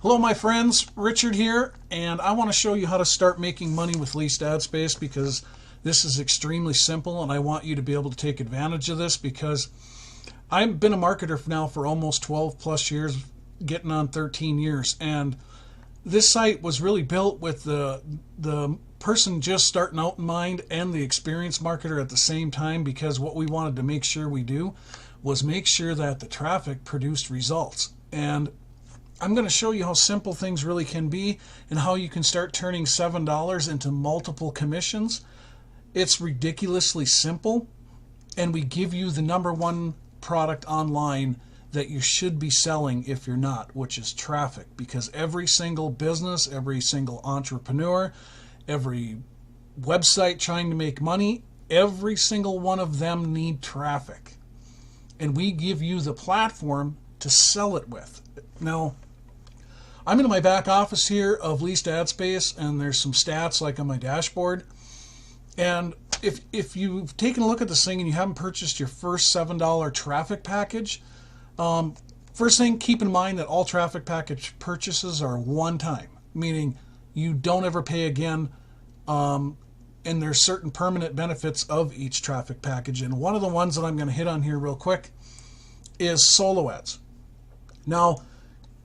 Hello my friends, Richard here, and I want to show you how to start making money with Leased Ad Space because this is extremely simple and I want you to be able to take advantage of this because I've been a marketer now for almost 12 plus years, getting on 13 years, and this site was really built with the person just starting out in mind and the experienced marketer at the same time, because what we wanted to make sure we do was make sure that the traffic produced results. And I'm going to show you how simple things really can be and how you can start turning $7 into multiple commissions. It's ridiculously simple, and we give you the #1 product online that you should be selling if you're not, which is traffic, because every single business, every single entrepreneur, every website trying to make money, every single one of them need traffic. And we give you the platform to sell it with. Now, I'm in my back office here of Leased Ad Space, and there's some stats like on my dashboard. And if you've taken a look at this thing and you haven't purchased your first $7 traffic package, first thing, keep in mind that all traffic package purchases are one time, meaning you don't ever pay again, and there's certain permanent benefits of each traffic package. And one of the ones that I'm going to hit on here real quick is solo ads. Now,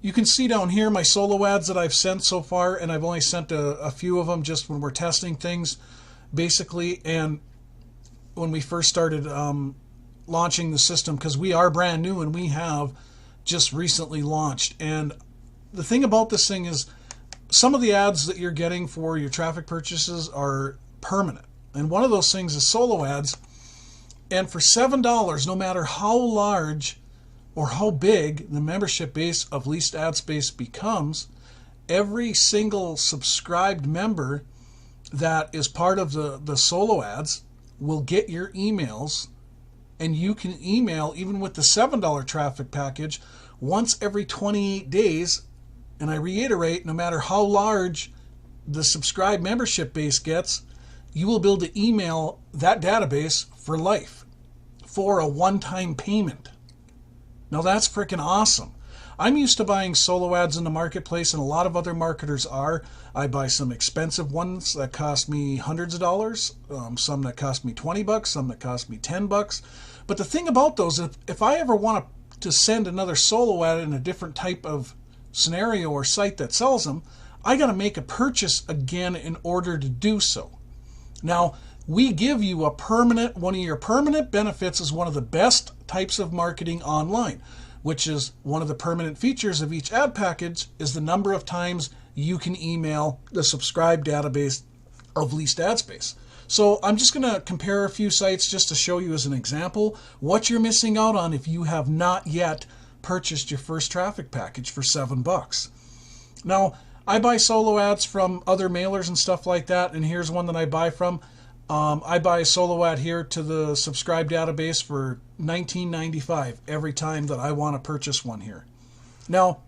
you can see down here my solo ads that I've sent so far, and I've only sent a few of them just when we're testing things, basically, and when we first started launching the system, because we are brand new and we have just recently launched. And the thing about this thing is some of the ads that you're getting for your traffic purchases are permanent, and one of those things is solo ads. And for $7, no matter how large or how big the membership base of Leased Ad Space becomes, every single subscribed member that is part of the solo ads will get your emails, and you can email, even with the $7 traffic package, once every 28 days. And I reiterate, no matter how large the subscribed membership base gets, you will be able to email that database for life for a one-time payment. Now that's freaking awesome. I'm used to buying solo ads in the marketplace, and a lot of other marketers are. I buy some expensive ones that cost me hundreds of dollars, some that cost me 20 bucks, some that cost me 10 bucks. But the thing about those, if I ever want to send another solo ad in a different type of scenario or site that sells them, I got to make a purchase again in order to do so. Now, we give you one of your permanent benefits is one of the best types of marketing online, which is one of the permanent features of each ad package is the number of times you can email the subscribed database of Leased Ad Space. So I'm just going to compare a few sites just to show you as an example what you're missing out on if you have not yet purchased your first traffic package for $7. Now, I buy solo ads from other mailers and stuff like that, and here's one that I buy from. I buy a solo ad here to the subscribe database for $19.95 every time that I want to purchase one here. Now,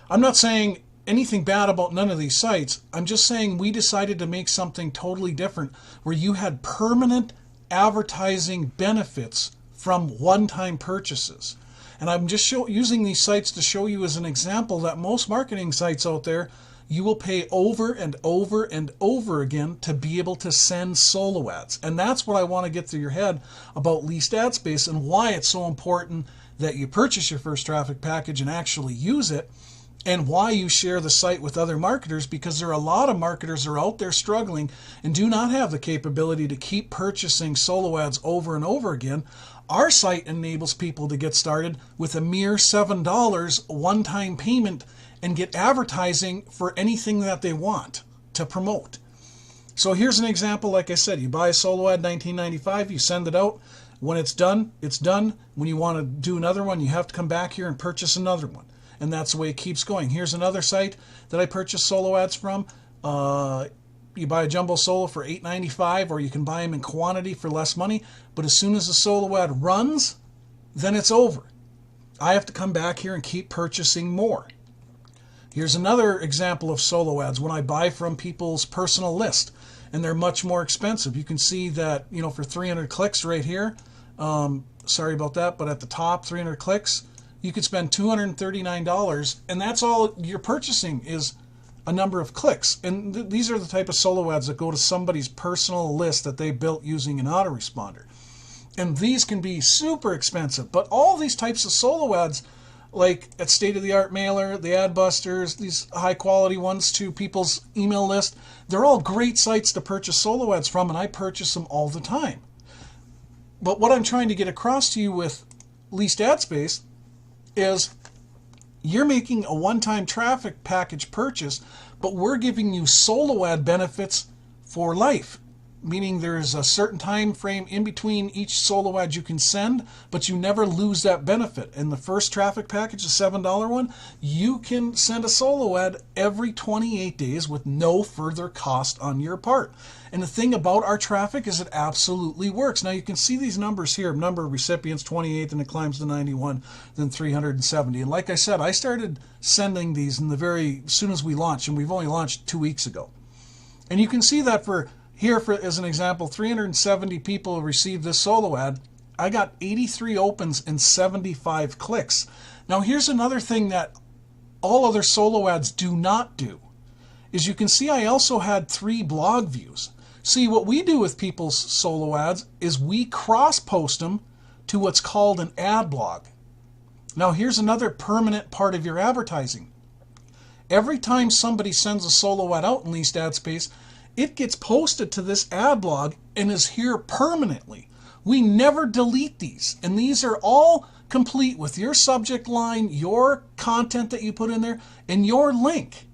I'm not saying anything bad about none of these sites. I'm just saying we decided to make something totally different where you had permanent advertising benefits from one-time purchases. And I'm just using these sites to show you as an example that most marketing sites out there, you will pay over and over and over again to be able to send solo ads. And that's what I want to get through your head about Leased Ad Space and why it's so important that you purchase your first traffic package and actually use it, and why you share the site with other marketers, because there are a lot of marketers that are out there struggling and do not have the capability to keep purchasing solo ads over and over again. Our site enables people to get started with a mere $7 one-time payment and get advertising for anything that they want to promote. So here's an example. Like I said, you buy a solo ad, $19.95, you send it out. When it's done, it's done. When you want to do another one, you have to come back here and purchase another one. And that's the way it keeps going. Here's another site that I purchase solo ads from. You buy a jumbo solo for $8.95, or you can buy them in quantity for less money. But as soon as the solo ad runs, then it's over. I have to come back here and keep purchasing more. Here's another example of solo ads when I buy from people's personal list, and they're much more expensive. You can see that, for 300 clicks right here, sorry about that, but at the top, 300 clicks, you could spend $239, and that's all you're purchasing is a number of clicks. And these are the type of solo ads that go to somebody's personal list that they built using an autoresponder. And these can be super expensive, but all these types of solo ads, like at State-of-the-Art Mailer, the Adbusters, these high-quality ones to people's email list, they're all great sites to purchase solo ads from, and I purchase them all the time. But what I'm trying to get across to you with Leased Ad Space is you're making a one-time traffic package purchase, but we're giving you solo ad benefits for life. Meaning there's a certain time frame in between each solo ad you can send, but you never lose that benefit. In the first traffic package, the $7 one, you can send a solo ad every 28 days with no further cost on your part. And the thing about our traffic is it absolutely works. Now you can see these numbers here, number of recipients, 28, and it climbs to 91, then 370. And like I said, I started sending these in the very soon as we launched, and we've only launched 2 weeks ago. And you can see that for here, as an example, 370 people received this solo ad. I got 83 opens and 75 clicks. Now here's another thing that all other solo ads do not do. Is you can see I also had 3 blog views. See, what we do with people's solo ads is we cross-post them to what's called an ad blog. Now here's another permanent part of your advertising. Every time somebody sends a solo ad out in Leased Ad Space, it gets posted to this ad blog and is here permanently. We never delete these. And these are all complete with your subject line, your content that you put in there, and your link.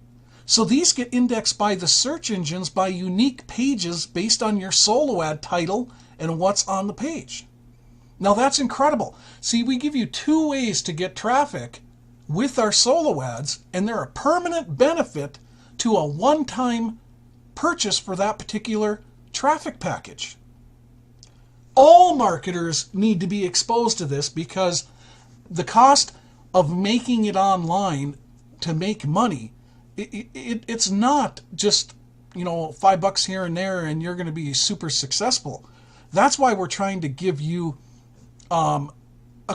So these get indexed by the search engines by unique pages based on your solo ad title and what's on the page. Now that's incredible. See, we give you 2 ways to get traffic with our solo ads, and they're a permanent benefit to a one-time purchase for that particular traffic package. All marketers need to be exposed to this because the cost of making it online to make money, it's not just, $5 here and there and you're going to be super successful. That's why we're trying to give you a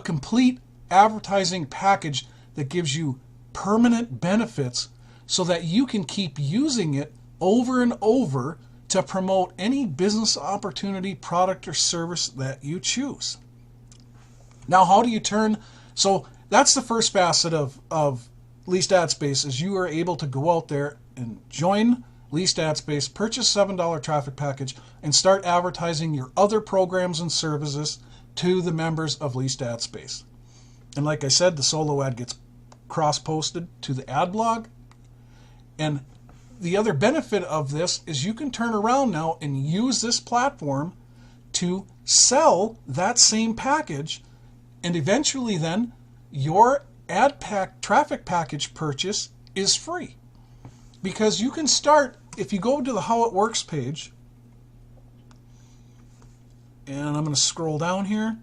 complete advertising package that gives you permanent benefits so that you can keep using it over and over to promote any business opportunity, product, or service that you choose. Now, how do you turn? So that's the first facet of Leased Ad Space, is you are able to go out there and join Leased Ad Space, purchase $7 traffic package, and start advertising your other programs and services to the members of Leased Ad Space. And like I said, the solo ad gets cross-posted to the ad blog. And the other benefit of this is you can turn around now and use this platform to sell that same package, and eventually then your traffic package purchase is free. Because you can start, if you go to the How It Works page, and I'm going to scroll down here,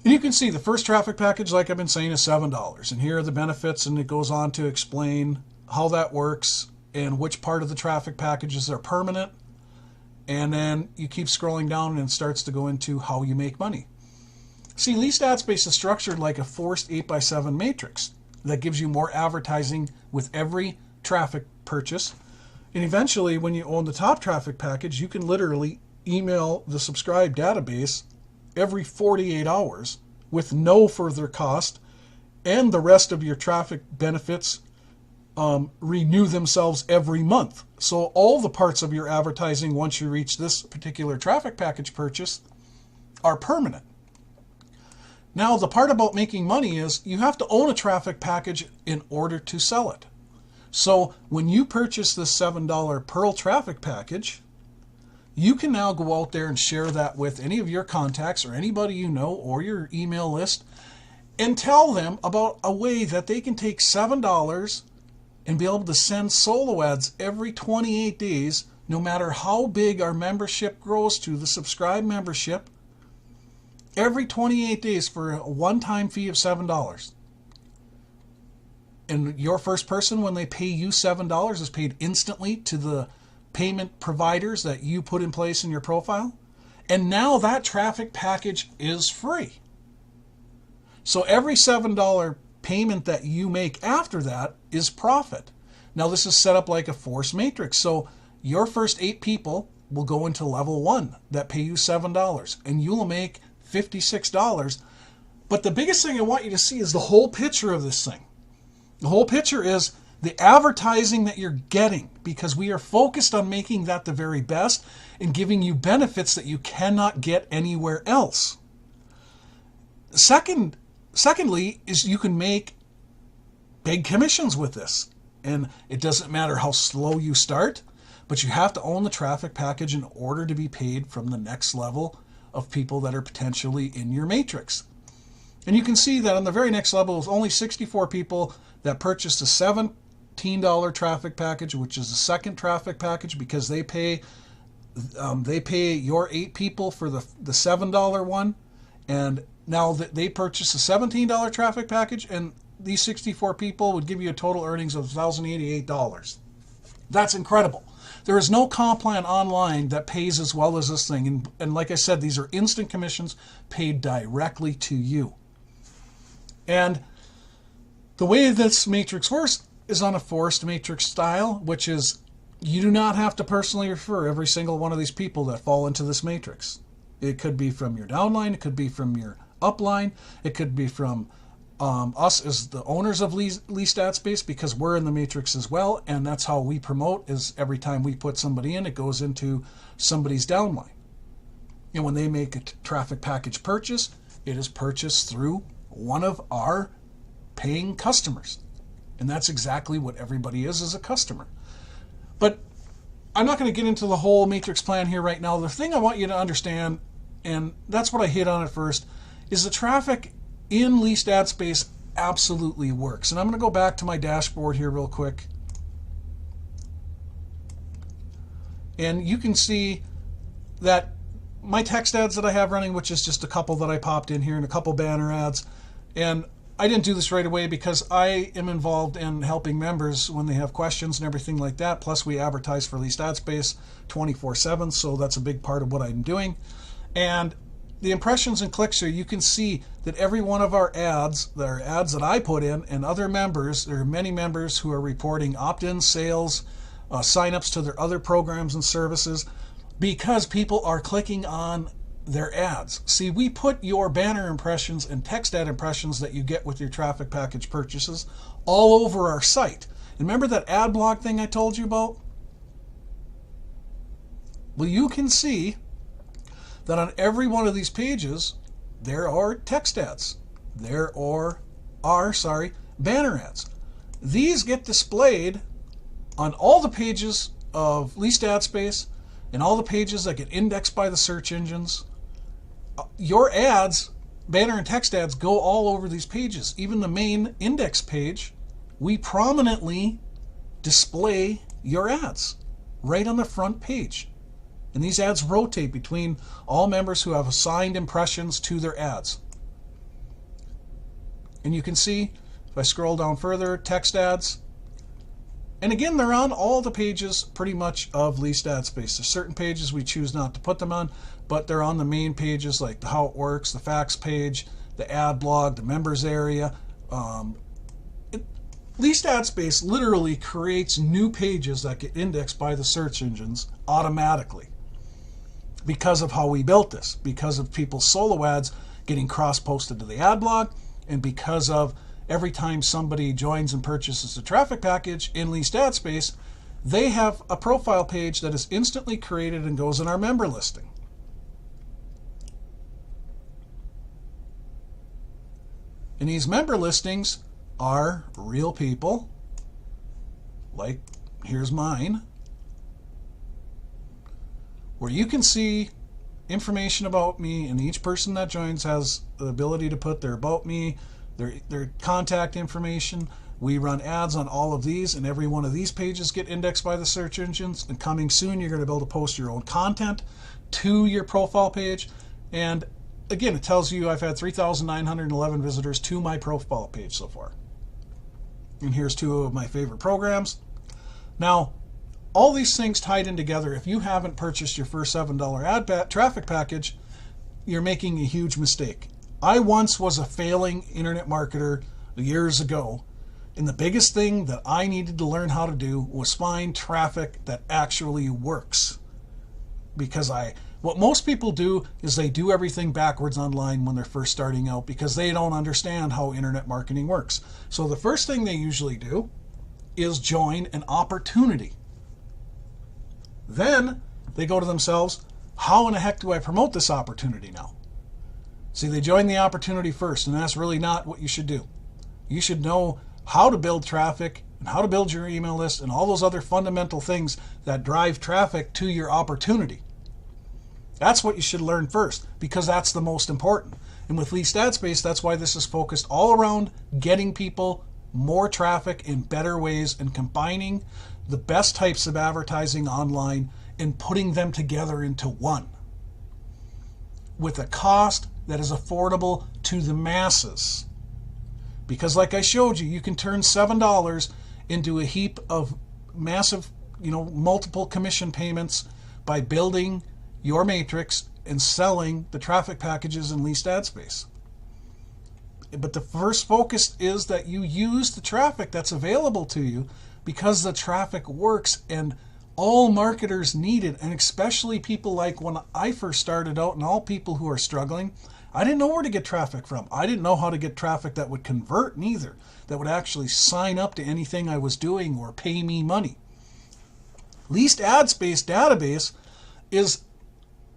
and you can see the first traffic package, like I've been saying, is $7. And here are the benefits, and it goes on to explain how that works and which part of the traffic packages are permanent. And then you keep scrolling down and it starts to go into how you make money. See, Leased Ad Space is structured like a forced 8x7 matrix that gives you more advertising with every traffic purchase. And eventually, when you own the top traffic package, you can literally email the subscribe database every 48 hours with no further cost, and the rest of your traffic benefits renew themselves every month. So all the parts of your advertising, once you reach this particular traffic package purchase, are permanent. Now, the part about making money is you have to own a traffic package in order to sell it. So when you purchase this $7 Pearl traffic package, you can now go out there and share that with any of your contacts or anybody you know or your email list, and tell them about a way that they can take $7 and be able to send solo ads every 28 days, no matter how big our membership grows to the subscribe membership, every 28 days for a one-time fee of $7. And your first person, when they pay you $7, is paid instantly to the payment providers that you put in place in your profile. And now that traffic package is free. So every $7 payment that you make after that is profit. Now this is set up like a force matrix. So your first 8 people will go into level 1 that pay you $7 and you will make $56. But the biggest thing I want you to see is the whole picture of this thing. The whole picture is the advertising that you're getting, because we are focused on making that the very best and giving you benefits that you cannot get anywhere else. Secondly, is you can make big commissions with this. And it doesn't matter how slow you start, but you have to own the traffic package in order to be paid from the next level of people that are potentially in your matrix. And you can see that on the very next level, with only 64 people that purchased a $17 traffic package, which is the second traffic package, because they pay your 8 people for the $7 one, and now that they purchased a $17 traffic package, and these 64 people would give you a total earnings of $1,088. That's incredible. There is no comp plan online that pays as well as this thing. And like I said, these are instant commissions paid directly to you. And the way this matrix works is on a forced matrix style, which is you do not have to personally refer every single one of these people that fall into this matrix. It could be from your downline, it could be from your upline, it could be from us as the owners of Leased Ad Space, because we're in the matrix as well, and that's how we promote, is every time we put somebody in, it goes into somebody's downline. And when they make a traffic package purchase, it is purchased through one of our paying customers. And that's exactly what everybody is as a customer. But I'm not going to get into the whole matrix plan here right now. The thing I want you to understand, and that's what I hit on at first, is the traffic in Leased Ad Space absolutely works. And I'm going to go back to my dashboard here real quick. And you can see that my text ads that I have running, which is just a couple that I popped in here, and a couple banner ads. And I didn't do this right away because I am involved in helping members when they have questions and everything like that. Plus we advertise for Leased Ad Space 24/7, so that's a big part of what I'm doing. And the impressions and clicks here, you can see that every one of our ads, that are ads that I put in, and other members, there are many members who are reporting opt-in sales, sign-ups to their other programs and services, because people are clicking on their ads. See, we put your banner impressions and text ad impressions that you get with your traffic package purchases all over our site. And remember that ad block thing I told you about? Well, you can see that on every one of these pages, there are text ads. There are banner ads. These get displayed on all the pages of Leased Ad Space and all the pages that get indexed by the search engines. Your ads, banner and text ads, go all over these pages. Even the main index page, we prominently display your ads right on the front page. And these ads rotate between all members who have assigned impressions to their ads. And you can see, if I scroll down further, text ads. And again, they're on all the pages pretty much of Leased Ad Space. There's certain pages we choose not to put them on, but they're on the main pages like the How It Works, the Facts page, the ad blog, the members area. Leased Ad Space literally creates new pages that get indexed by the search engines automatically because of how we built this, because of people's solo ads getting cross-posted to the ad blog, and because of every time somebody joins and purchases a traffic package in Leased Ad Space, they have a profile page that is instantly created and goes in our member listing. And these member listings are real people, like here's mine, where you can see information about me, and each person that joins has the ability to put their about me, their contact information. We run ads on all of these, and every one of these pages get indexed by the search engines. And coming soon, you're going to be able to post your own content to your profile page. And again, it tells you I've had 3,911 visitors to my profile page so far. And here's 2 of my favorite programs. Now, all these things tied in together, if you haven't purchased your first $7 ad traffic package, you're making a huge mistake. I once was a failing internet marketer years ago, and the biggest thing that I needed to learn how to do was find traffic that actually works. Because what most people do is they do everything backwards online when they're first starting out because they don't understand how internet marketing works. So the first thing they usually do is join an opportunity. Then they go to themselves, how in the heck do I promote this opportunity now? See, they join the opportunity first, and that's really not what you should do. You should know how to build traffic and how to build your email list and all those other fundamental things that drive traffic to your opportunity. That's what you should learn first, because that's the most important. And with Leased Ad Space, that's why this is focused all around getting people more traffic in better ways and combining the best types of advertising online and putting them together into one with a cost that is affordable to the masses. Because like I showed you, you can turn $7 into a heap of massive, multiple commission payments by building your matrix and selling the traffic packages in Leased Ad Space. But the first focus is that you use the traffic that's available to you, because the traffic works and all marketers need it, and especially people like when I first started out and all people who are struggling. I didn't know where to get traffic from. I didn't know how to get traffic that would convert neither, that would actually sign up to anything I was doing or pay me money. Leased Ad Space database is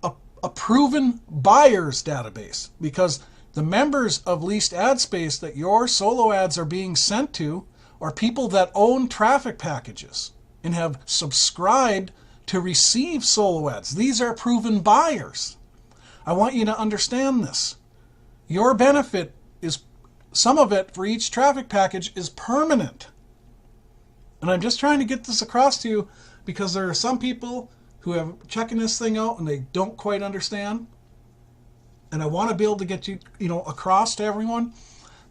a proven buyer's database, because the members of Leased Ad Space that your solo ads are being sent to are people that own traffic packages and have subscribed to receive solo ads. These are proven buyers. I want you to understand this. Your benefit is, some of it for each traffic package is permanent. And I'm just trying to get this across to you because there are some people who have checking this thing out and they don't quite understand. And I want to be able to get you, across to everyone,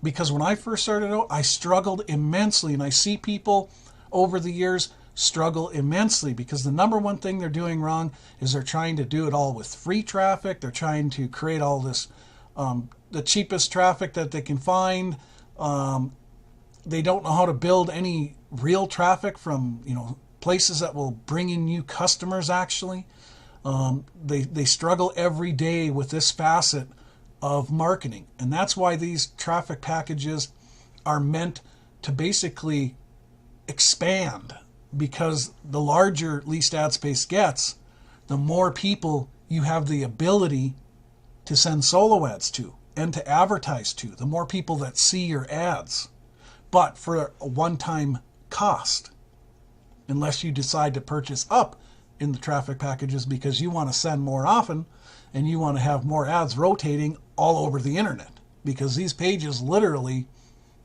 because when I first started out, I struggled immensely, and I see people over the years struggle immensely because the number one thing they're doing wrong is they're trying to do it all with free traffic. They're trying to create all this, the cheapest traffic that they can find. They don't know how to build any real traffic from, places that will bring in new customers actually. They struggle every day with this facet of marketing. And that's why these traffic packages are meant to basically expand, because the larger Leased Ad Space gets, the more people you have the ability to send solo ads to and to advertise to, the more people that see your ads, but for a one-time cost, unless you decide to purchase up in the traffic packages because you want to send more often and you want to have more ads rotating all over the internet, because these pages literally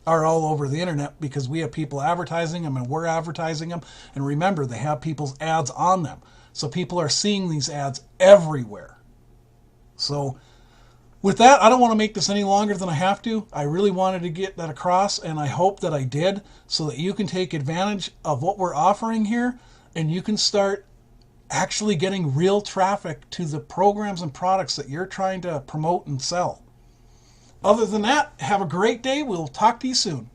are all over the internet because we have people advertising them and we're advertising them. And remember, they have people's ads on them. So people are seeing these ads everywhere. So with that, I don't want to make this any longer than I have to. I really wanted to get that across, and I hope that I did, so that you can take advantage of what we're offering here and you can start actually getting real traffic to the programs and products that you're trying to promote and sell. Other than that, have a great day. We'll talk to you soon.